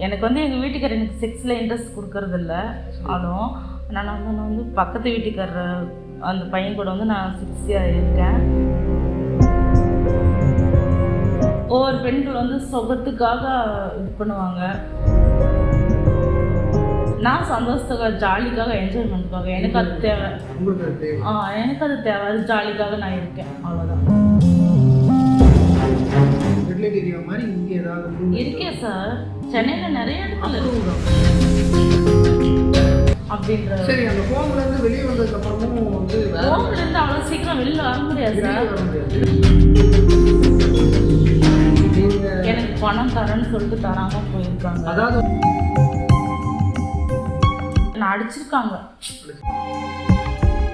எனக்கு வந்து எங்கள் வீட்டுக்காரர் எனக்கு செக்ஸில் இன்ட்ரெஸ்ட் கொடுக்கறதில்ல. ஆனாலும் நான் வந்து பக்கத்து வீட்டுக்காரர் அந்த பையன் கூட வந்து நான் 6 இயர் இருக்கேன். ஒவ்வொரு பெண்கள் வந்து சொகத்துக்காக இது பண்ணுவாங்க. நான் சந்தோஷத்துக்காக, ஜாலிக்காக, என்ஜாய்மெண்ட்டுக்காக எனக்கு அது தேவை. எனக்கு அது தேவை. அது ஜாலிக்காக நான் இருக்கேன், அவ்வளோதான். இருக்கேன் சார். சென்னையில் நிறைய இடத்துல அப்படின்ற. சரி, அந்த ஹோம்லேருந்து வெளியே வந்ததுக்கு அப்புறமும் வந்து ஹோம்லேருந்து அவ்வளோ சீக்கிரம் வெளியில் வர முடியாது சார். எனக்கு பணம் தரேன்னு சொல்லிட்டு தராமல் போயிருக்காங்க. அதாவது நான் அடிச்சிருக்காங்க.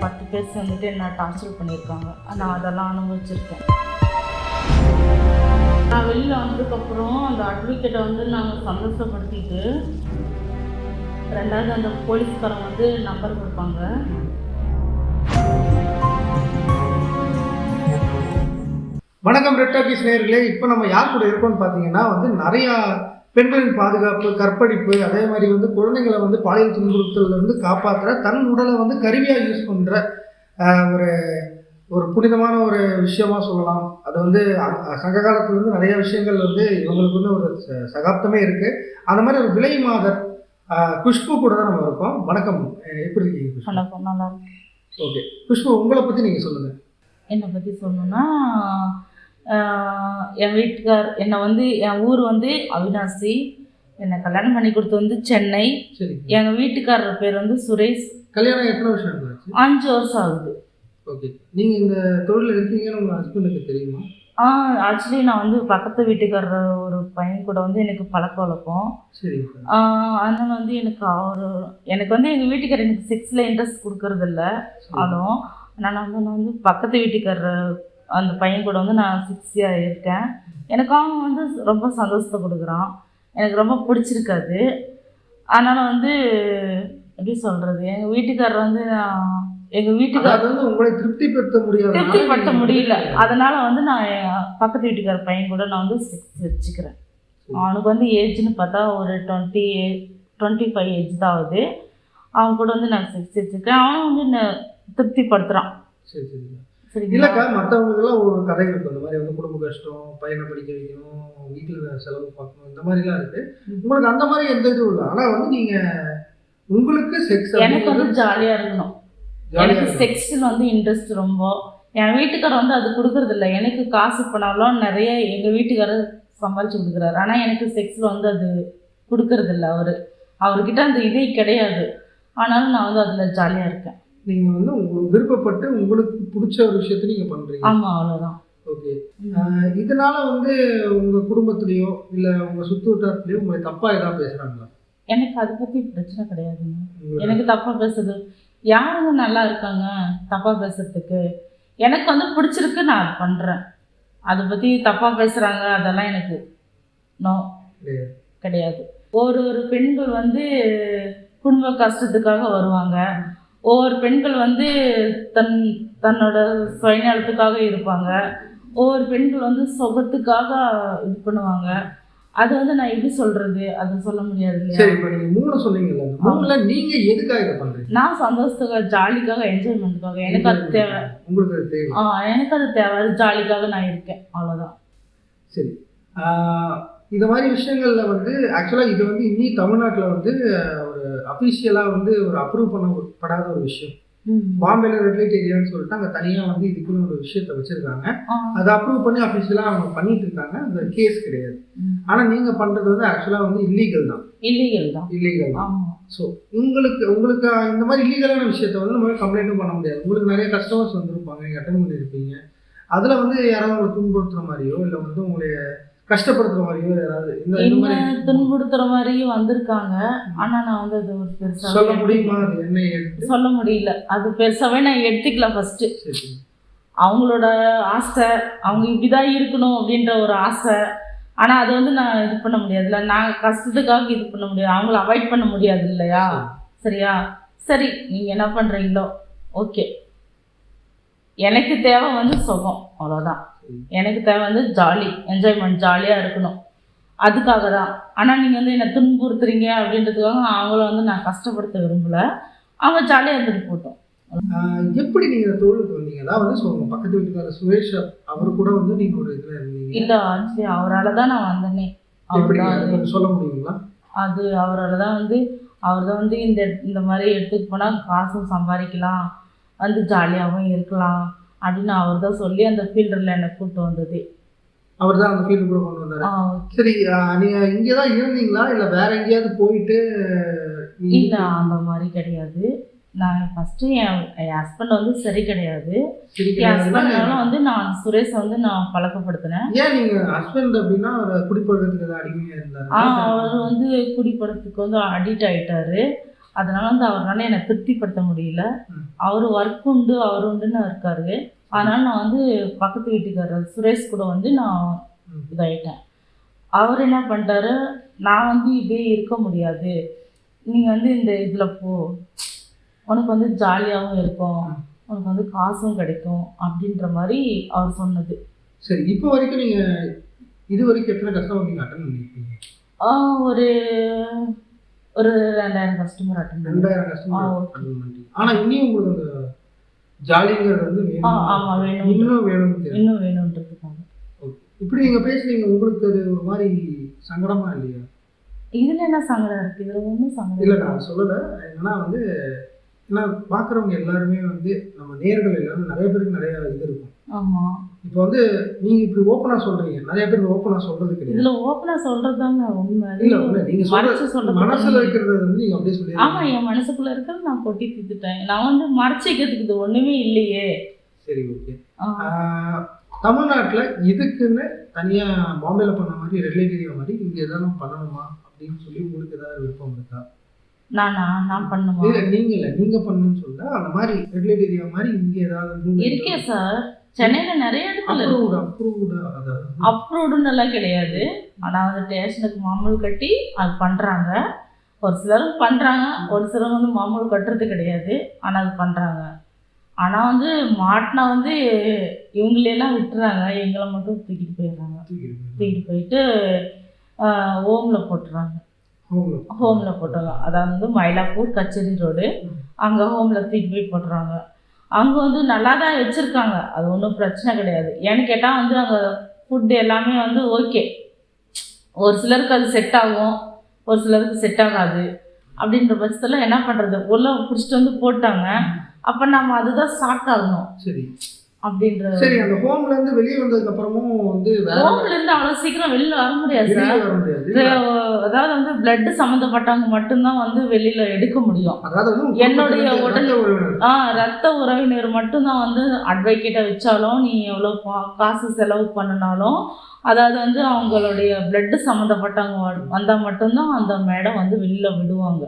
10 பேர் சேர்ந்துட்டு என்ன டார்ச்சர் பண்ணியிருக்காங்க. நான் அதெல்லாம் அனுபவிச்சிருக்கேன். நான் வெளியில் வந்ததுக்கப்புறம் அந்த அட்வொகேட்டை வந்து நாங்கள் சந்தோஷப்படுத்திட்டு, ரெண்டாவது அந்த போலீஸ்காரங்க வந்து நம்பர் கொடுப்பாங்க. வணக்கம் ரெட் டாக்கீஸ் நேயர்களே. இப்போ நம்ம யார் கூட இருக்கோம்னு பார்த்தீங்கன்னா வந்து நிறையா பெண்களின் பாதுகாப்பு, கற்பழிப்பு, அதே மாதிரி வந்து குழந்தைங்களை வந்து பாலியல் துன்புறுத்தலிருந்து காப்பாற்றுற, தன் உடலை வந்து கருவியாக யூஸ் பண்ணுற ஒரு புனிதமான ஒரு விஷயமா சொல்லலாம். அது வந்து சங்க காலத்துலேருந்து நிறைய விஷயங்கள் வந்து இவங்களுக்கு வந்து ஒரு சகாப்தமே இருக்குது. அந்த மாதிரி ஒரு விலை மாதர் குஷ்பு கூட தான் நம்ம இருக்கோம். வணக்கம், எப்படி இருக்கீங்க? வணக்கம், நல்லா இருக்கு. ஓகே குஷ்பு, உங்களை பற்றி நீங்கள் சொல்லுங்கள். என்னை பற்றி சொல்லணும்னா, என் வீட்டுக்கார் என்னை வந்து, என் ஊர் வந்து அவினாசி. என்னை கல்யாணம் பண்ணி கொடுத்து வந்து சென்னை. சரி. எங்கள் வீட்டுக்காரர் பேர் வந்து சுரேஷ். கல்யாணம் எத்தனை வருஷம் ஆச்சு? 5 வருஷம் ஆகுது. ஓகே. நீங்கள் இந்த தொழில் இருக்கீங்கன்னு உங்கள் ஹஸ்பண்டுக்கு தெரியுமா? ஆக்சுவலி நான் வந்து பக்கத்து வீட்டுக்காரர் ஒரு பையன் கூட வந்து எனக்கு பழக்க வழக்கம். சரி. அதனால் வந்து எனக்கு வந்து எங்கள் வீட்டுக்காரர் எனக்கு செக்ஸில் இன்ட்ரெஸ்ட் கொடுக்கறதில்ல. ஆனாலும் நான் வந்து பக்கத்து வீட்டுக்காரர் அந்த பையன் கூட வந்து நான் 6 இயர் இருக்கேன். எனக்கு அவன் வந்து ரொம்ப சந்தோஷத்தை கொடுக்குறான். எனக்கு ரொம்ப பிடிச்சிருக்காது. அதனால் வந்து எப்படி சொல்கிறது, எங்கள் வீட்டுக்காரர் வந்து வந்து உங்களை திருப்திப்படுத்த முடியல. அதனால் வந்து நான் பக்கத்து வீட்டுக்காரர் பையன் கூட நான் வந்து செக்ஸ் வச்சுக்கிறேன். அவனுக்கு வந்து ஏஜ்னு பார்த்தா ஒரு 25 ஏஜ் தான் ஆகுது. அவன் கூட வந்து நான் செக்ஸ் வச்சுருக்கேன். அவன் வந்து என்ன திருப்திப்படுத்துகிறான். சரி சரி சரி. இல்லைக்கா, மற்றவங்களுக்கெல்லாம் ஒரு கதை இருக்குது. அந்த மாதிரி வந்து குடும்ப கஷ்டம், பையனை படிக்க வைக்கணும், வீட்டில் செலவு பார்க்கணும், இந்த மாதிரிலாம் இருக்குது. உங்களுக்கு அந்த மாதிரி எந்த இதுவும் இல்லை. ஆனால் வந்து உங்களுக்கு செக்ஸ், எனக்கு வந்து ஜாலியாக இருக்கணும். எனக்கு செக்ஸில் வந்து இன்ட்ரெஸ்ட் ரொம்ப. என் வீட்டுக்காரர் வந்து அது கொடுக்குறதில்ல. எனக்கு காசு பண்ணாலும் நிறைய எங்கள் வீட்டுக்காரர் சம்பாதிச்சு கொடுக்குறாரு. ஆனால் எனக்கு செக்ஸில் வந்து அது கொடுக்கறதில்ல. அவர்கிட்ட அந்த இதே கிடையாது. ஆனாலும் நான் வந்து அதில் ஜாலியாக இருக்கேன். நீங்கள் வந்து உங்களுக்கு விருப்பப்பட்டு உங்களுக்கு பிடிச்ச ஒரு விஷயத்தை நீங்கள் பண்ணுறீங்க. ஆமாம், அவ்வளோதான். ஓகே. இதனால வந்து உங்கள் குடும்பத்துலேயோ இல்லை உங்கள் சுற்று வட்டாரத்துலேயோ உங்களை தப்பாக எதாவது பேசுகிறாங்களா? எனக்கு அதை பற்றி பிரச்சனை கிடையாதுங்க. எனக்கு தப்பாக பேசுறது யாருங்க நல்லா இருக்காங்க தப்பாக பேசுறதுக்கு? எனக்கு வந்து பிடிச்சிருக்கு, நான் அது பண்ணுறேன். அதை பற்றி தப்பாக பேசுகிறாங்க அதெல்லாம் எனக்கு கிடையாது. ஒரு பெண்கள் வந்து குடும்ப கஷ்டத்துக்காக வருவாங்க. ஒவ்வொரு பெண்கள் வந்து தன்னோட சுயநலத்துக்காக இருப்பாங்க. ஒவ்வொரு பெண்கள் வந்து சொகத்துக்காக இது பண்ணுவாங்க. அது வந்து நான் எப்படி சொல்கிறது, அது சொல்ல முடியாது இல்லையா? சரி, இப்போ நீங்கள் 3 சொன்னீங்கல்ல, 3ல நீங்கள் எதுக்காக இதை பண்ணுறீங்க? நான் சந்தோஷத்துக்காக, ஜாலிக்காக, என்ஜாய்மெண்ட்டுக்காக. எனக்கு அது தேவை. உங்களுக்கு அது தேவை? எனக்கு அது தேவை. அது ஜாலிக்காக நான் இருக்கேன், அவ்வளோதான். சரி. இந்த மாதிரி விஷயங்களில் வந்து ஆக்சுவலாக இது வந்து இன்னி தமிழ்நாட்டில் வந்து ஒரு அஃபிஷியலாக வந்து ஒரு அப்ரூவ் பண்ணப்படாத ஒரு விஷயம். பாம்பேல ரெட் லைட் ஏரியான்னு சொல்லிட்டு அங்கே தனியாக வந்து இதுக்குன்னு ஒரு விஷயத்தை வச்சுருக்காங்க. அதை அப்ரூவ் பண்ணி அஃபிஷியலாக அவங்க பண்ணிட்டு இருக்காங்க. அந்த கேஸ் கிடையாது. ஆனால் நீங்கள் பண்ணுறது வந்து ஆக்சுவலாக வந்து இல்லீகல் தான். இல்லீகல் தான். ஸோ உங்களுக்கு இந்த மாதிரி இல்லீகலான விஷயத்த வந்து நம்ம கம்ப்ளைண்ட்டும் பண்ண முடியாது. உங்களுக்கு நிறைய கஸ்டமர்ஸ் வந்துருப்பாங்க, நீங்கள் அட்டன் பண்ணியிருப்பீங்க. அதில் வந்து யாராவது உங்களை துன்புறுத்துற மாதிரியோ இல்லை வந்து உங்களை கஷ்டப்படுத்துற மாதிரியோ யாராவது என்ன துன்புறுத்துற மாதிரியும் வந்திருக்காங்க. ஆனா நான் வந்து அது ஒரு பெருசா சொல்ல முடியுமா? அது என்ன சொல்ல முடியல. அது பெருசாவே நான் எடுத்துக்கல. ஃபர்ஸ்ட் அவங்களோட ஆசை, அவங்க இப்படிதான் இருக்கணும் அப்படின்ற ஒரு ஆசை. ஆனா அது வந்து நான் இது பண்ண முடியாதுல்ல. நான் கஷ்டத்துக்காக இது பண்ண முடியாது, அவங்கள அவாய்ட் பண்ண முடியாது இல்லையா? சரியா? சரி, நீங்க என்ன பண்றீங்களோ ஓகே. எனக்கு தேவை வந்து சுகம், அவ்வளோதான். எனக்கு தேவை வந்து ஜாலி, என்ஜாய்மெண்ட், ஜாலியாக இருக்கணும். அதுக்காக தான். ஆனால் நீங்கள் வந்து என்னை துன்புறுத்துறீங்க அப்படின்றதுக்காக அவங்கள வந்து நான் கஷ்டப்படுத்த விரும்பலை. அவங்க ஜாலியாக இருந்துட்டு போட்டோம். எப்படி நீங்க இந்த தொழிலுக்கு வந்தீங்க? அதான் வந்து சொல்லுங்க, பக்கத்து வீட்டுக்காரர் சுரேஷ் அவர் கூட வந்து நீங்க ஒரு இதுல இருந்தீங்க. இல்லை ஆக்சுவலி அவரால் தான் நான் வந்தேனே. எப்படி அவர் அதை தான் கொஞ்சம் சொல்ல முடியுங்களா? அது அவரால் தான் வந்து அவர் தான் வந்து இந்த மாதிரி எடுத்துட்டு போனால் காசும் சம்பாதிக்கலாம், வந்து ஜாலியாகவும் இருக்கலாம் அப்படின்னு அவர் தான் சொல்லி அந்த ஃபீல்டில் என்னை கூப்பிட்டு வந்தது. அவர் தான் அந்த ஃபீல்டு கூட கொண்டு வந்தாரு. சரி, நீங்க இங்கே தான் இருந்தீங்களா இல்லை வேற எங்கேயாவது போயிட்டு? இல்லை அந்த மாதிரி கிடையாது. நான் ஃபஸ்ட்டு என் ஹஸ்பண்ட் வந்து சரி கிடையாது. என் ஹஸ்பண்டால வந்து நான் சுரேஷை வந்து நான் பழக்கப்படுத்தினேன். ஏன் நீங்கள் ஹஸ்பண்ட் அப்படின்னா ஒரு குடிப்பழக்கத்துக்கு ஏதாவது அடிமையாக இருந்தார்? அவர் வந்து குடிப்பழக்கத்துக்கு வந்து அடிக்ட் ஆகிட்டாரு. அதனால வந்து அவரால் என்னை திருப்திப்படுத்த முடியல. அவர் ஒர்க் உண்டு அவர் உண்டுன்னு இருக்காரு. அதனால் நான் வந்து பக்கத்து வீட்டுக்காரர் சுரேஷ் கூட வந்து நான் இதாகிட்டேன். அவர் என்ன பண்ணிட்டாரு, நான் வந்து இப்படியே இருக்க முடியாது, நீங்கள் வந்து இந்த இதில் போ, உனக்கு வந்து ஜாலியாகவும் இருக்கும், உனக்கு வந்து காசும் கிடைக்கும் அப்படின்ற மாதிரி அவர் சொன்னது. சரி, இப்போ வரைக்கும் நீங்கள் இது வரைக்கும் எத்தனை கஸ்டமர் நீங்கள் அட்டன் பண்ணியிருக்கீங்க? ஒரு ஒரு 2000 கஸ்டமர் அட்டன் பண்ணி. 2000 கஸ்டமர் அட்டன் பண்ணி. ஆனால் இன்னும் உங்களுக்கு அந்த ஜாலிங்கிறது வந்து வேணும். ஆமாம், வேணும், இன்னும் வேணும், இன்னும் வேணுன்றதுக்காக. ஓகே, இப்படி நீங்கள் பேசுறீங்க, உங்களுக்கு அது ஒரு மாதிரி சங்கடமா இல்லையா? இதில் என்ன சங்கடம் இருக்குது? இதில் ஒன்றும் சங்கடம் இல்லை, நான் சொல்லலை. என்னன்னா வந்து ஏன்னா பார்க்குறவங்க எல்லாருமே வந்து நம்ம நேர்கள் எல்லாரும் நிறைய பேருக்கு நிறைய இது இருக்கும். ஆமாம். இப்போ வந்து நீங்கள் இப்படி ஓப்பனாக சொல்கிறீங்க, நிறைய பேர் ஓப்பனாக சொல்கிறது கிடையாது. இதில் ஓப்பனாக சொல்கிறது தாங்க உண்மை. இல்லை உண்மை, நீங்கள் சொல்கிறது மனசில் இருக்கிறது வந்து நீங்கள் அப்படியே சொல்லி. ஆமாம், என் மனசுக்குள்ளே இருக்கிறது நான் கொட்டி தீர்த்துட்டேன். நான் வந்து மறைச்சி வைக்கிறதுக்கு இது ஒன்றுமே இல்லையே. சரி, ஓகே. தமிழ்நாட்டில் இதுக்குன்னு தனியாக பாம்பேல பண்ண மாதிரி ரெகுலேட் ஏரியா மாதிரி இங்கே எதாவது பண்ணணுமா அப்படின்னு சொல்லி உங்களுக்கு ஏதாவது விருப்பம் இருக்கா? நான் பண்ணுமா? இல்லை, நீங்கள் பண்ணணும்னு சொல்ல அந்த மாதிரி ரெகுலேட் ஏரியா மாதிரி இங்கே ஏதாவது இருக்கே சார். சென்னையில் நிறைய இடத்துல அப்ரூவ்டுன்னு எல்லாம் கிடையாது. ஆனால் வந்து ஸ்டேஷனுக்கு மாமூல் கட்டி அது பண்ணுறாங்க. ஒரு சிலர் பண்ணுறாங்க, ஒரு சிலர் வந்து மாமூல் கட்டுறது கிடையாது, ஆனால் அது பண்ணுறாங்க. ஆனால் வந்து மாட்டினா வந்து இவங்களெல்லாம் விட்டுறாங்க, எங்களை மட்டும் தூக்கிட்டு போயிடுறாங்க. தூக்கிட்டு போயிட்டு ஹோமில் போட்டுறாங்க. ஹோமில் போட்டுறாங்க. அதாவது வந்து மயிலாப்பூர் கச்சேரி ரோடு, அங்கே ஹோமில் தூக்கிட்டு போய் போட்டுறாங்க. அங்கே வந்து நல்லா தான் வச்சுருக்காங்க, அது ஒன்றும் பிரச்சனை கிடையாது. ஏன்னு கேட்டால் வந்து அங்கே ஃபுட்டு எல்லாமே வந்து ஓகே. ஒரு சிலருக்கு அது செட் ஆகும், ஒரு சிலருக்கு செட் ஆகாது. அப்படின்ற பட்சத்தில் என்ன பண்ணுறது, உள்ளே பிடிச்சிட்டு வந்து போட்டாங்க. அப்போ நம்ம அதுதான் சாப்பிட்டாகணும். சரி அப்படின்ற. சரி, அந்த ஹோம்ல இருந்து வெளியே வந்ததுக்கு அப்புறமும் வந்து ஹோம்ல இருந்து அவ்வளோ சீக்கிரம் வெளியில் வர முடியாது சார். அதாவது வந்து பிளட் சம்மந்தப்பட்டவங்க மட்டும்தான் வந்து வெளியில எடுக்க முடியும். என்னுடைய உடல் ரத்த உறவினர் மட்டும்தான் வந்து அட்வொகேட்டை வச்சாலும் நீ எவ்வளோ காசு செலவு பண்ணினாலும், அதாவது வந்து அவங்களுடைய பிளட் சம்மந்தப்பட்டவங்க வந்தால் மட்டும்தான் அந்த மேடம் வந்து வெளியில் விடுவாங்க.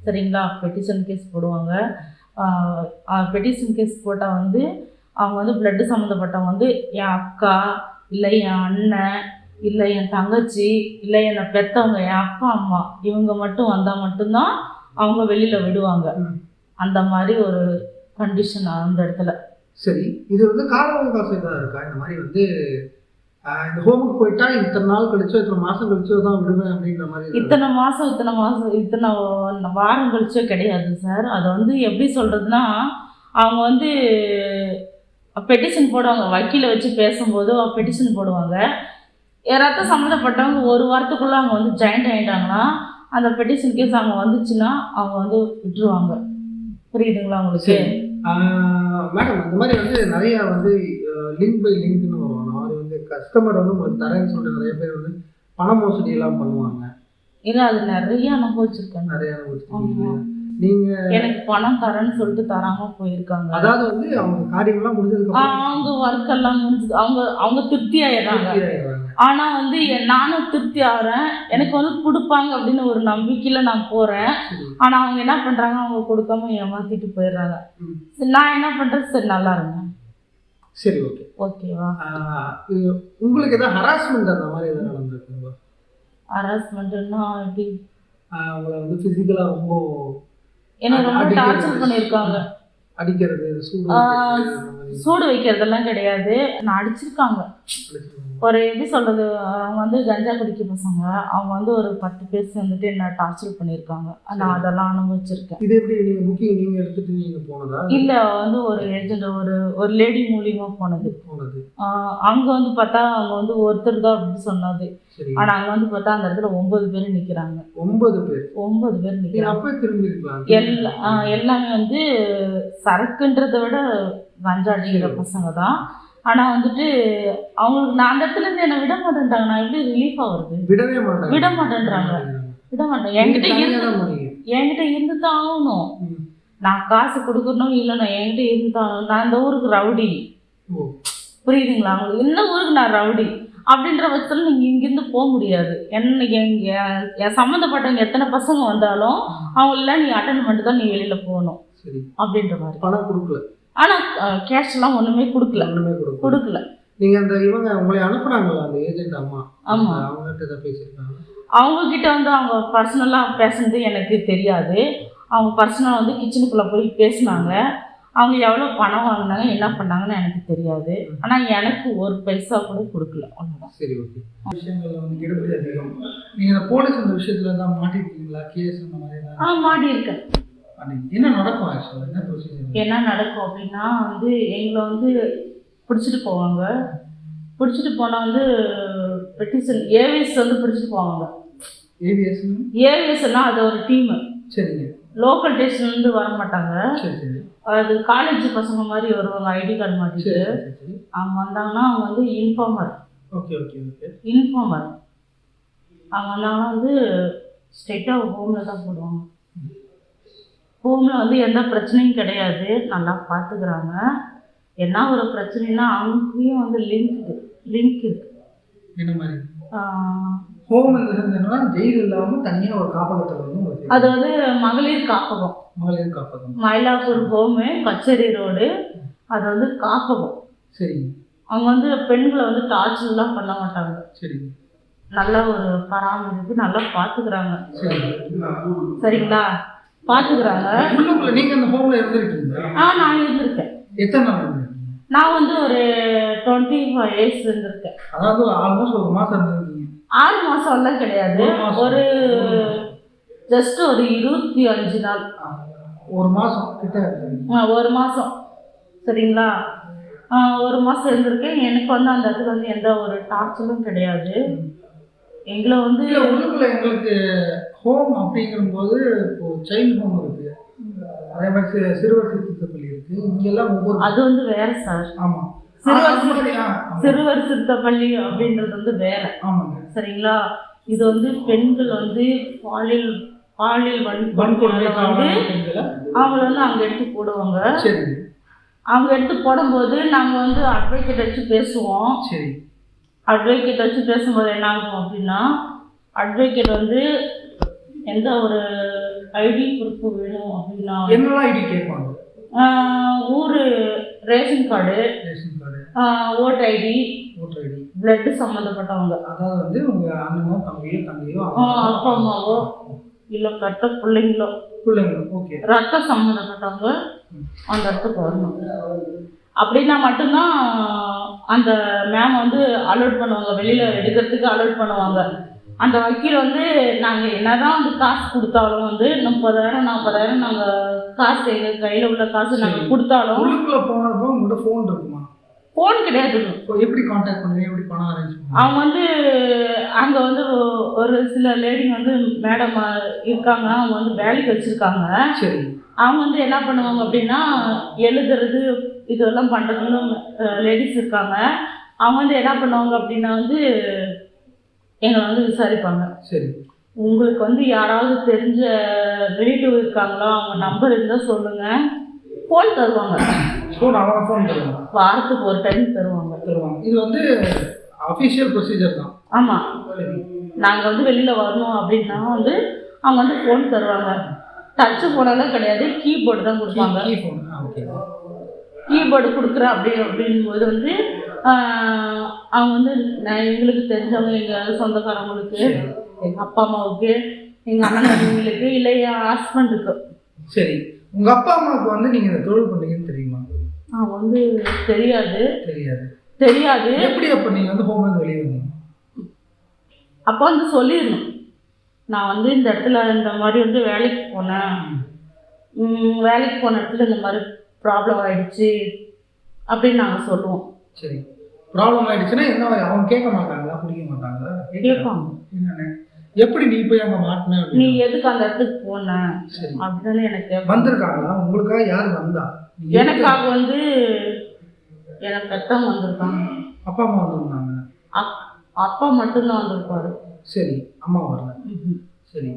சரிங்களா? பெட்டிஷன் கேஸ் போடுவாங்க. பெட்டிஷன் கேஸ் போட்டால் வந்து அவங்க வந்து பிளட்டு சம்மந்தப்பட்டவங்க வந்து என் அக்கா இல்லை என் அண்ணன் இல்லை என் தங்கச்சி இல்லை என்னை பெற்றவங்க என் அப்பா அம்மா இவங்க மட்டும் வந்தால் மட்டும்தான் அவங்க வெளியில் விடுவாங்க. அந்த மாதிரி ஒரு கண்டிஷன் அந்த இடத்துல. சரி, இது வந்து கால அவகாசம் தான் இருக்கா? இந்த மாதிரி வந்து இந்த ஹோமுக்கு போயிட்டா இத்தனை நாள் கழிச்சோ இத்தனை மாதம் கழிச்சோ தான் விடுவேன் அப்படின்ற மாதிரி? இத்தனை வாரம் கழிச்சோ கிடையாது சார். அதை வந்து எப்படி சொல்கிறதுனா, அவங்க வந்து பெட்டிஷன் போடுவாங்க, வக்கீலை வச்சு பேசும்போது பெட்டிஷன் போடுவாங்க. யாராவது சம்மந்தப்பட்டவங்க ஒரு வாரத்துக்குள்ளே அவங்க வந்து ஜாயிண்ட் ஆகிட்டாங்கன்னா அந்த பெட்டிஷன் கேஸ் அவங்க வந்துச்சுன்னா அவங்க வந்து விட்டுருவாங்க. புரியுதுங்களா உங்களுக்கு? மேடம், இந்த மாதிரி வந்து நிறையா வந்து லிங்க் பை லிங்க்னு வரும். நான் வந்து கஸ்டமர் வந்து உங்களுக்கு தரேன்னு சொல்லிட்டு நிறைய பேர் வந்து பண மோசடி எல்லாம் பண்ணுவாங்க. இல்லை, அது நிறைய அனுபவிச்சிருக்கேன். நிறைய அனுபவிச்சிருக்கீங்க. நீங்கள் எனக்கு பணம் தரேன்னு சொல்லிட்டு தராமல் போயிருக்காங்க. அதாவது வந்து அவங்க காரியங்கள்லாம் முடிஞ்சதுக்கு அவங்க ஒர்க்கெல்லாம் முடிஞ்சது, அவங்க திருப்தி ஆயிடுறாங்க. ஆனால் வந்து நானும் திருப்தி ஆகிறேன், எனக்கு வந்து கொடுப்பாங்க அப்படின்னு ஒரு நம்பிக்கையில் நான் போகிறேன். ஆனால் அவங்க என்ன பண்ணுறாங்க, அவங்க கொடுக்காம ஏமாற்றிட்டு போயிடுறாங்க. நான் என்ன பண்ணுறது, சரி நல்லா இருங்க. சரி, ஓகே, ஓகேவா? உங்களுக்கு எதாவது ஹராஸ்மெண்ட் அந்த மாதிரி எதாவது நடந்திருக்குங்களா? ஹராஸ்மெண்ட்னா எப்படி? அவங்கள வந்து ஃபிசிக்கலாக ரொம்ப என்னை ரொம்ப டார்ச்சர் பண்ணியிருக்காங்க. அடிக்கிறது, சூடு வைக்கிறதெல்லாம் கிடையாது. நான் அடிச்சிருக்காங்க. ஒரு எப்படி சொல்கிறது, அவங்க வந்து கஞ்சா குடிக்க பசங்க, அவங்க வந்து ஒரு 10 பேர் சேர்ந்துட்டு என்ன டார்ச்சர் பண்ணியிருக்காங்க. நான் அதெல்லாம் அனுபவிச்சிருக்கேன். இது எப்படி நீங்கள் புக்கிங் நீங்கள் எடுத்துகிட்டு நீங்கள் போனதா? இல்லை, வந்து ஒரு ஏஜென்ட், ஒரு லேடி மூலியமாக போனது. அங்கே வந்து பார்த்தா அவங்க வந்து ஒருத்தர் தான் அப்படின்னு சொன்னது. ஆனால் அங்கே வந்து பார்த்தா அந்த இடத்துல 9 பேர் நிற்கிறாங்க. 9 பேர்? 9 பேர் நிற்கிறாங்க. அப்போ திரும்பி இருக்கலாம். எல்லாமே வந்து சரக்குன்றதை விட கஞ்சா அடிக்கிற பசங்க தான். ஆனால் வந்துட்டு அவங்களுக்கு நான் அந்த இடத்துல இருந்து என்னை விட மாட்டேன்றாங்க. நான் எப்படி ரிலீஃப் ஆகுறது? விட மாட்டேன்றாங்க. என்கிட்ட இருந்து தான் ஆகணும். நான் காசு கொடுக்கணும் இல்லைன்னா என்கிட்ட இருந்து தான் ஆகணும். நான் இந்த ஊருக்கு ரவுடி, புரியுதுங்களா அவங்களுக்கு? இந்த ஊருக்கு நான் ரவுடி அப்படின்ற பட்சத்தில் நீங்கள் இங்கேருந்து போக முடியாது. என் சம்மந்தப்பட்டவங்க எத்தனை பசங்க வந்தாலும் அவங்களெல்லாம் நீ அட்டன் பண்ணிட்டு தான் நீ வெளியில் போகணும் அப்படின்ற மாதிரி. பணம் கொடுக்கல, ஆனால் கேஷ்லாம் ஒன்றுமே கொடுக்கல. நீங்கள் அந்த இவங்க உங்களை அனுப்புனாங்களா அந்த ஏஜென்ட் அம்மா? ஆமாம். அவங்ககிட்ட தான் பேசியிருக்காங்க. அவங்கக்கிட்ட வந்து அவங்க பர்சனலாக பேசுனது எனக்கு தெரியாது. அவங்க பர்சனலாக வந்து கிச்சனுக்குள்ளே போய் பேசினாங்க. அவங்க எவ்வளோ பணம் வாங்கினாங்க, என்ன பண்ணாங்கன்னு எனக்கு தெரியாது. ஆனால் எனக்கு ஒரு பைசா கூட கொடுக்கல. அவ்வளோதான். சரி, ஓகே. விஷயங்கள் வந்து கெடுபடி அதிகம். நீங்கள் போலீஸ் இந்த விஷயத்தில் தான் மாட்டிருக்கீங்களா? கேஸ் இந்த மாதிரி? மாட்டியிருக்கேன். என்ன நடக்கும் ஆக்சுவலாக? என்ன ப்ரொசீஜர்? என்ன நடக்கும் அப்படின்னா வந்து எங்களை வந்து பிடிச்சிட்டு போவாங்க. பிடிச்சிட்டு போனால் வந்து பெட்டிஷன் ஏவிஎஸ் வந்து பிடிச்சிட்டு போவாங்க. ஏவிஎஸ்னா அது ஒரு டீமு. சரிங்க. லோக்கல் ஸ்டேஷன்லேருந்து வர மாட்டாங்க. சரி. அது காலேஜ் பசங்க மாதிரி வருவாங்க, ஐடி கார்டு மாட்டிட்டு. அவங்க வந்தாங்கன்னா அவங்க வந்து இன்ஃபார்மர். இன்ஃபார்மர் அவங்க வந்தாங்கன்னா வந்து ஸ்ட்ரெயிட்டாக ஹோமில் தான் போடுவாங்க. ஹோமில் வந்து எந்த பிரச்சனையும் கிடையாது, நல்லா பார்த்துக்கிறாங்க. என்ன ஒரு பிரச்சனைனா அங்கேயும் வந்து லிங்க் இருக்கு. என்ன மாதிரி? ஹோம் என்னன்னா ஜெயில் இல்லாமல் தனியாக ஒரு காப்பகத்தில் வந்து அது வந்து மகளிர் காப்பகம். மயிலாப்பூர் ஹோமு, கச்சேரி ரோடு, அது வந்து காப்பகம். சரி. அவங்க வந்து பெண்களை வந்து டார்ச்சர்லாம் பண்ண மாட்டாங்க. சரி. நல்ல ஒரு பராமரிப்பு, நல்லா பார்த்துக்கிறாங்க. சரிங்களா? பார்த்துக்கிறாங்க. நீங்கள் அந்த ஹோமில் இருந்திருக்கீங்களா? நான் இருந்திருக்கேன். எத்தனை நாள்? நான் வந்து ஒரு 25 years இருந்திருக்கேன். அதாவது ஆல்மோஸ்ட் ஒரு மாதம் இருந்திருக்கீங்க. 6 மாதம் எல்லாம் கிடையாது, ஒரு ஜஸ்ட் ஒரு 25 நாள். ஒரு மாதம் கிட்ட? ஒரு மாதம். சரிங்களா? ஒரு மாதம் இருந்திருக்கேன். எனக்கு வந்து அந்த இடத்துல வந்து எந்த ஒரு டார்ச்சரும் கிடையாது. எங்களை வந்து உள்ளுக்குள்ள எங்களுக்கு ஹோம் அப்படிங்கும்போது இப்போ சைல்டு ஹோம் இருக்குது, அதே மாதிரி சிறுவர் சிறுத்தை பள்ளி இருக்குது. இங்கெல்லாம் அது வந்து வேற சார். ஆமாம். சிறுவர் சிறுத்தை பள்ளி அப்படின்றது வந்து வேற. ஆமாங்க. சரிங்களா? இது வந்து பெண்கள் வந்து பாலியல் வன்கொடுமை வந்து அவங்கள வந்து அங்கே எடுத்து போடுவாங்க. சரி. அவங்க எடுத்து போடும்போது நாங்கள் வந்து அட்வொகேட் வச்சு பேசுவோம். சரி. அட்வொகேட் வச்சு பேசும்போது என்ன ஆகும் அப்படின்னா, அட்வொகேட் வந்து எந்த ஒரு ஐடி ப்ரூஃப் வேணும் அப்படின்னா என்னெல்லாம் ஐடி கேட்பாங்க? ஊர் ration card, voter ID, blood சம்மந்தப்பட்டவங்க, அதாவது வந்து உங்கள் அண்ணனோ தங்கையோ அப்பா அம்மாவோ இல்லை கட்ட பிள்ளைங்களோ, ஓகே, ரத்தம் சம்மந்தப்பட்டவங்க அந்த இடத்துக்கு வரணும். அப்படின்னா மட்டும்தான் அந்த மேம் வந்து அலோட் பண்ணுவாங்க, வெளியில் எடுக்கிறதுக்கு அலோட் பண்ணுவாங்க. அந்த வக்கீல் வந்து நாங்கள் என்னதான் வந்து காசு கொடுத்தாலும் வந்து 30,000-40,000 நாங்கள் காசு எங்கள் கையில் உள்ள காசு நாங்கள் கொடுத்தாலும் உள்ளுக்குள்ளே போனப்போ உங்கள்கிட்ட ஃபோன் இருக்குமா? ஃபோன் கிடையாது. எப்படி கான்டாக்ட் பண்ணுவீங்க? எப்படி பணம் அரேஞ்ச் பண்ணுவீங்க? அவங்க வந்து அங்கே வந்து ஒரு சில லேடிங்க வந்து மேடம் இருக்காங்க, அவங்க வந்து வேலைக்கு வச்சுருக்காங்க. சரி. அவங்க வந்து என்ன பண்ணுவாங்க அப்படின்னா எழுதுறது இதெல்லாம் பண்ணுறதுன்னு லேடிஸ் இருக்காங்க. அவங்க வந்து என்ன பண்ணுவாங்க அப்படின்னா வந்து எங்களை வந்து விசாரிப்பாங்க. சரி. உங்களுக்கு வந்து யாராவது தெரிஞ்ச ரிலேட்டிவ் இருக்காங்களோ அவங்க நம்பர் இருந்தால் சொல்லுங்கள், ஃபோன் தருவாங்க. ஃபோன் தருவாங்க, வாரத்துக்கு ஒரு டைம் தருவாங்க. இது வந்து அஃபிஷியல் ப்ரொசீஜர் தான். ஆமாம். நாங்கள் வந்து வெளியில் வரணும் அப்படின்னா வந்து அவங்க வந்து ஃபோன் தருவாங்க. டச்சு ஃபோனெல்லாம் கிடையாது, கீபோர்டு தான் கொடுப்பாங்க. கீபோர்டு கொடுக்குறேன் அப்படின்போது வந்து அவங்க வந்து எங்களுக்கு தெரிஞ்சவங்க, எங்கள் சொந்தக்காரங்களுக்கு, எங்கள் அப்பா அம்மாவுக்கு, எங்கள் அண்ணன் தம்பிங்களுக்கு, இல்லை என் ஹஸ்பண்டுக்கு. சரி. உங்கள் அப்பா அம்மாவுக்கு வந்து நீங்கள் இந்த தொழில் பண்ணுறீங்கன்னு தெரியுமா? வந்து தெரியாது. தெரியாது. எப்படி அப்போ நீங்கள் வந்து ஹோம்லேருந்து வெளியே வந்தீங்க? அப்போ வந்து சொல்லிடணும், நான் வந்து இந்த இடத்துல இந்த மாதிரி வந்து வேலைக்கு போனேன், வேலைக்கு போன இடத்துல இந்த மாதிரி ப்ராப்ளம் ஆயிடுச்சு அப்படின்னு நாங்கள் சொல்லுவோம். சரி, ப்ராப்ளம் ஆயிடுச்சுன்னா என்ன மாதிரி அவங்க கேட்க மாட்டாங்களா, பிடிக்க மாட்டாங்களா? கேட்பாங்க. என்னென்ன எப்படி நீ போய் அங்கே மாட்டின, நீ எதுக்கு அந்த இடத்துக்கு போன சரி அப்படின்னு எனக்கு வந்திருக்காங்களா? உங்களுக்காக யார் வந்தா? எனக்காக வந்து எனக்கு பெத்தவங்க வந்திருக்காங்க. அப்பா அம்மா வந்திருந்தாங்க? அப்பா மட்டும்தான் வந்திருப்பாரு. சரி, அம்மா வரல. சரி,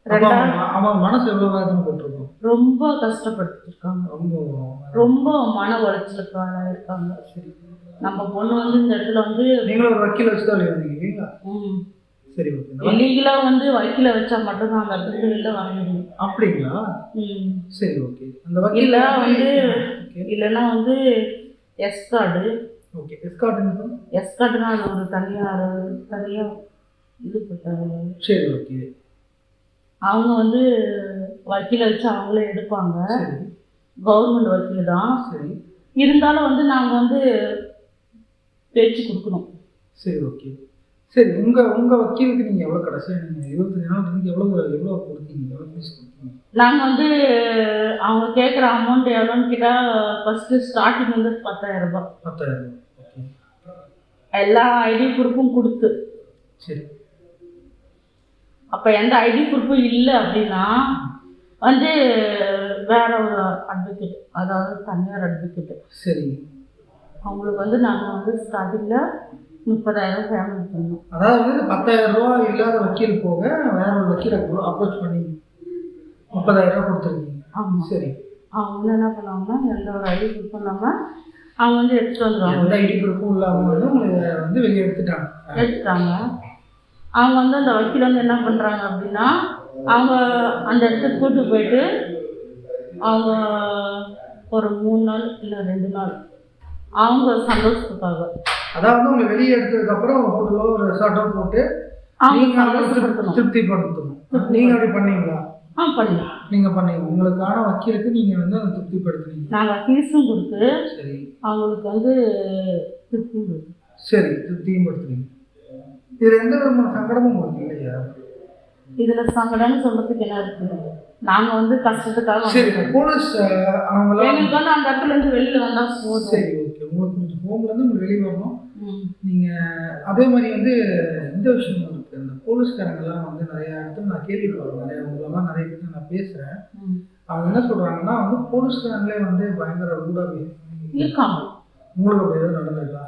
ரெண்டாவது அவன் மனசு எவ்வளோ வேதனை போட்டிருக்கோம்? ரொம்ப கஷ்டப்பட்டுருக்காங்க, ரொம்ப ரொம்ப மன உளைச்சலுக்கு இருக்காங்க. சரி, நம்ம பொண்ணு வந்து இந்த இடத்துல வந்து நீங்களும் ஒரு வக்கீல் வச்சு தான் வெளியே வந்தீங்க இல்லைங்களா? சரி, ஓகே. இல்லீகலாக வந்து வக்கீல வச்சா மட்டும்தான் அந்த இடத்துல வெளில வர முடியும். அப்படிங்களா? சரி, ஓகே. அந்த வக்கீல வந்து இல்லைன்னா வந்து எஸ்கார்டு. Okay, escort. எஸ்கார்டுனா அது ஒரு தனியாக இது போட்டாங்க. சரி, ஓகே. அவங்க வந்து வக்கீல வச்சு அவங்களே எடுப்பாங்க. கவர்மெண்ட் வக்கீல் தான். சரி, இருந்தாலும் வந்து நாங்கள் வந்து பேச்சு கொடுக்கணும். சரி, ஓகே. சரி, உங்கள் வக்கீலுக்கு நீங்கள் எவ்வளோ கடைசியாக நீங்கள் 25 நாள் இருந்து எவ்வளோ கொடுத்தீங்க, எவ்வளோ ஃபீஸ் கொடுத்தீங்க? நாங்கள் வந்து அவங்க கேட்குற அமௌண்ட் எவ்வளோன்னு கேட்டால் ஃபஸ்ட்டு ஸ்டார்டிங் வந்து 10,000 ரூபாய். 10,000. ஓகே. எல்லா ஐடி ப்ரூஃபும் கொடுத்து. சரி. அப்போ எந்த ஐடி ப்ரூஃபும் இல்லை அப்படின்னா வந்து வேற ஒரு அட்வொகேட், அதாவது தனியார் அட்வொகேட்டு. சரி. அவங்களுக்கு வந்து நாங்கள் வந்து ஸ்டார்டிங்கில் 30,000 பேமெண்ட் பண்ணோம். அதாவது 10,000 ரூபா இல்லாத வக்கீல் போக வேற ஒரு வக்கீல் அப்ரோச் பண்ணி 30,000 ரூபா கொடுத்துருக்கீங்க. ஆமாம். சரி. அவங்க வந்து என்ன பண்ணுவாங்கன்னா எந்த ஒரு ஐடி ப்ரூஃப் இல்லாமல் அவங்க வந்து எடுத்துகிட்டு வந்துடுவாங்க. எந்த ஐடி ப்ரூஃபும் இல்லாமல் வந்து உங்களை வந்து வெளியே எடுத்துட்டாங்க. அவங்க வந்து அந்த வக்கீல் வந்து என்ன பண்ணுறாங்க அப்படின்னா அவங்க அந்த இடத்துக்கு கூட்டு போயிட்டு அவங்க ஒரு 3 நாள் இல்லை 2 நாள் அவங்க சந்தோஷத்துக்காக, அதாவது உங்களை வெளியே எடுத்ததுக்கப்புறம் ஹோட்டலோ ஒரு ரெசார்ட்டோ போட்டு திருப்தி படுத்தணும். நீங்கள் அப்படி பண்ணீங்களா? பண்ணீங்க. நீங்கள் பண்ணீங்க. உங்களுக்கான வக்கீலுக்கு நீங்கள் வந்து அதை திருப்திப்படுத்துனீங்க. நாங்கள் ஃபீஸும் கொடுத்து சரி அவங்களுக்கு வந்து திருப்தியும் கொடுத்து. சரி, திருப்தியும் படுத்துனீங்க. இதில் எந்த விதமான சங்கடமும் உங்களுக்கு இல்லையா? இதில் சங்கடம்னு சொல்கிறதுக்கு என்ன இருக்குது? நாங்கள் வந்து கஷ்டத்துக்காக சரி, போலீஸ் அவங்களாம் எங்களுக்கு வந்து அந்த இடத்துலேருந்து வெளியில் வந்தால் போதும். சரி, ஓகே. உங்களுக்கு கொஞ்சம் ஹோம்லேருந்து உங்களுக்கு வெளியே வரணும். நீங்கள் அதே மாதிரி வந்து இந்த விஷயம் இருக்குது, அந்த போலீஸ்காரங்கெல்லாம் வந்து நிறையா இடத்துல நான் கேள்விப்படுறேன், நிறையா உங்களெல்லாம் நிறைய பேர் நான் பேசுகிறேன். அவங்க என்ன சொல்கிறாங்கன்னா வந்து போலீஸ்காரங்களே வந்து பயங்கர ரூடாக இருக்காங்க. உங்களுக்கு அப்படி எதாவது நடந்திருக்கா?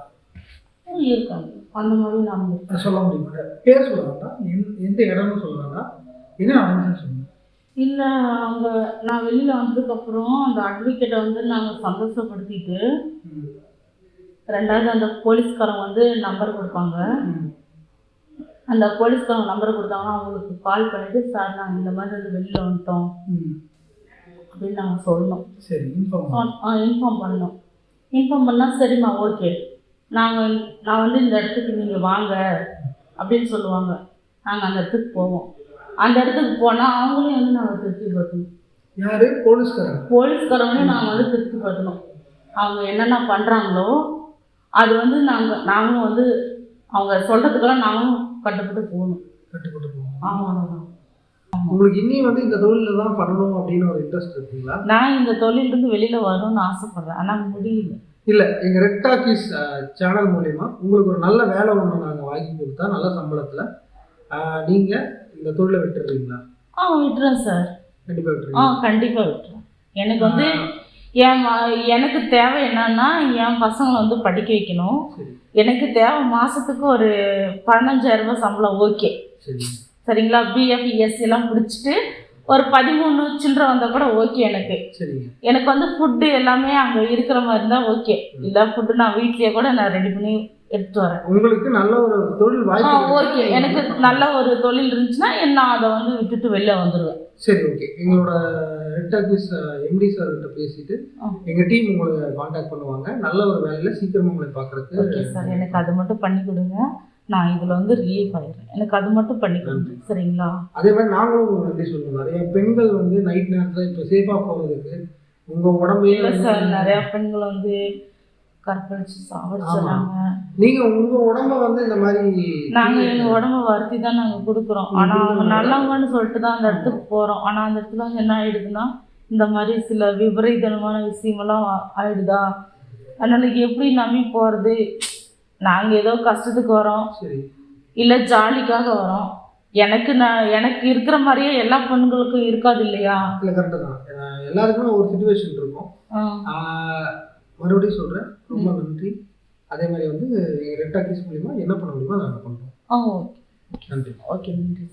இருக்காங்க, அந்த மாதிரி நடந்து சொல்ல முடியுமா? பேர் சொல்ல வேண்டாம், எந்த இடம்னு சொல்ல வேண்டாம், என்ன நடந்துச்சுன்னு சொல்லுங்கள். இல்லை, அவங்க நான் வெளியில் வந்ததுக்கப்புறம் அந்த அட்வொகேட்டை வந்து நாங்கள் சந்தோஷப்படுத்திட்டு, ரெண்டாவது அந்த போலீஸ்காரங்க வந்து நம்பர் கொடுப்பாங்க. அந்த போலீஸ்காரங்க நம்பர் கொடுத்தாங்கன்னா அவங்களுக்கு கால் பண்ணிவிட்டு, சார் நாங்கள் இந்த மாதிரி வந்து வெளியில் வந்துட்டோம் அப்படின்னு நாங்கள் சொல்லணும். சரி, இன்ஃபார்ம் பண்ணணும். இன்ஃபார்ம் பண்ணால் சரிம்மா ஓகே, நான் வந்து இந்த இடத்துக்கு நீங்கள் வாங்க அப்படின்னு சொல்லுவாங்க. நாங்கள் அந்த இடத்துக்கு போவோம். அந்த இடத்துக்கு போனால் அவங்களையும் வந்து நாங்கள் திருப்திப்படுத்தணும். யார்? போலீஸ்காரங்களையும் நாங்கள் வந்து திருப்திப்படுத்தணும். அவங்க என்னென்ன பண்ணுறாங்களோ அது வந்து நாங்களும் வந்து அவங்க சொல்கிறதுக்கெல்லாம் நாங்களும் கட்டுப்பட்டு போகணும். ஆமாம். உங்களுக்கு இன்னும் வந்து இந்த தொழிலில் தான் பண்ணணும் அப்படின்னு ஒரு இன்ட்ரெஸ்ட் இருக்குங்களா? நான் இந்த தொழிலிருந்து வெளியில் வரணும்னு ஆசைப்பட்றேன், ஆனால் முடியல. இல்லை, எங்கள் ரெட் டாக்கீஸ் சேனல் மூலிமா உங்களுக்கு ஒரு நல்ல வேலை ஒன்று நாங்கள் வாங்கி கொடுத்தா நல்ல சம்பளத்தில் நீங்கள் இந்த தொழிலை விட்டுடுறீங்களா? விட்டுறேன் சார். கண்டிப்பாக விட்டுறேன். கண்டிப்பாக விட்டுறேன். எனக்கு வந்து எனக்கு தேவை என்னன்னா என் பசங்களை வந்து படிக்க வைக்கணும். எனக்கு தேவை மாதத்துக்கு ஒரு 15,000 ரூபாய் சம்பளம். ஓகே, சரிங்களா? பிஎஃப் இஎஸ்சி எல்லாம் பிடிச்சிட்டு ஒரு 13 சில்லரை வந்தால் கூட ஓகே எனக்கு. எனக்கு வந்து ஃபுட்டு எல்லாமே அங்கே இருக்கிற மாதிரி இருந்தால் ஓகே. இல்லை ஃபுட்டு நான் வீட்லேயே கூட நான் ரெடி பண்ணி எடுத்து வரேன். உங்களுக்கு நல்ல ஒரு தொழில் வாய்ப்பு ஓகே, எனக்கு நல்ல ஒரு தொழில் இருந்துச்சுன்னா நான் அதை வந்து விட்டுட்டு வெளில வந்துடுவேன். சரி, ஓகே. எங்களோட ரெட் டாக்கீஸ் எம்டி சார்கிட்ட பேசிட்டு எங்கள் டீம் உங்களை காண்டாக்ட் பண்ணுவாங்க. நல்ல ஒரு வேலையில் சீக்கிரமாக உங்களை பார்க்குறதுக்கு. ஓகே சார், எனக்கு அது மட்டும் பண்ணி கொடுங்க. நான் இதில் வந்து ரிலீஃப் ஆகிடுறேன். எனக்கு அது மட்டும் பண்ணி கொடுங்க, சரிங்களா? அதே மாதிரி நாங்களும் நன்றி சொல்லணும். நிறைய பெண்கள் வந்து நைட் நேரத்தில் இப்போ சேஃபாக போகிறதுக்கு உங்கள் உடம்புலேயே சார் நிறையா பெண்கள் வந்து கற்பழிச்சு சாவடிச்சிடறாங்க. நீங்கள் உங்கள் உடம்ப வந்து இந்த மாதிரி நாங்கள் எங்கள் உடம்ப வருத்தி தான் நாங்கள் கொடுக்குறோம். ஆனால் அவங்க நல்லவங்கன்னு சொல்லிட்டு தான் அந்த இடத்துக்கு போகிறோம். ஆனால் அந்த இடத்துல என்ன ஆகிடுதுன்னா இந்த மாதிரி சில விபரீதமான விஷயமெல்லாம் ஆயிடுதா. அதனால எப்படி நம்பி போகிறது? நாங்கள் ஏதோ கஷ்டத்துக்கு வரோம், சரி இல்லை ஜாலிக்காக வரோம். எனக்கு இருக்கிற மாதிரியே எல்லா பெண்களுக்கும் இருக்காது இல்லையா? இல்லை கரெக்டு தான். எல்லாருக்குமே ஒரு சுச்சுவேஷன் இருக்கும். மறுபடியும் சொல்கிறேன், ரொம்ப நன்றி. அதே மாதிரி வந்து எங்கள் ரெட் டாக்கீஸ் மூலிமா என்ன பண்ண முடியுமோ நாங்கள் பண்ணுறோம். ஓகே நன்றி. ஓகே நன்றி.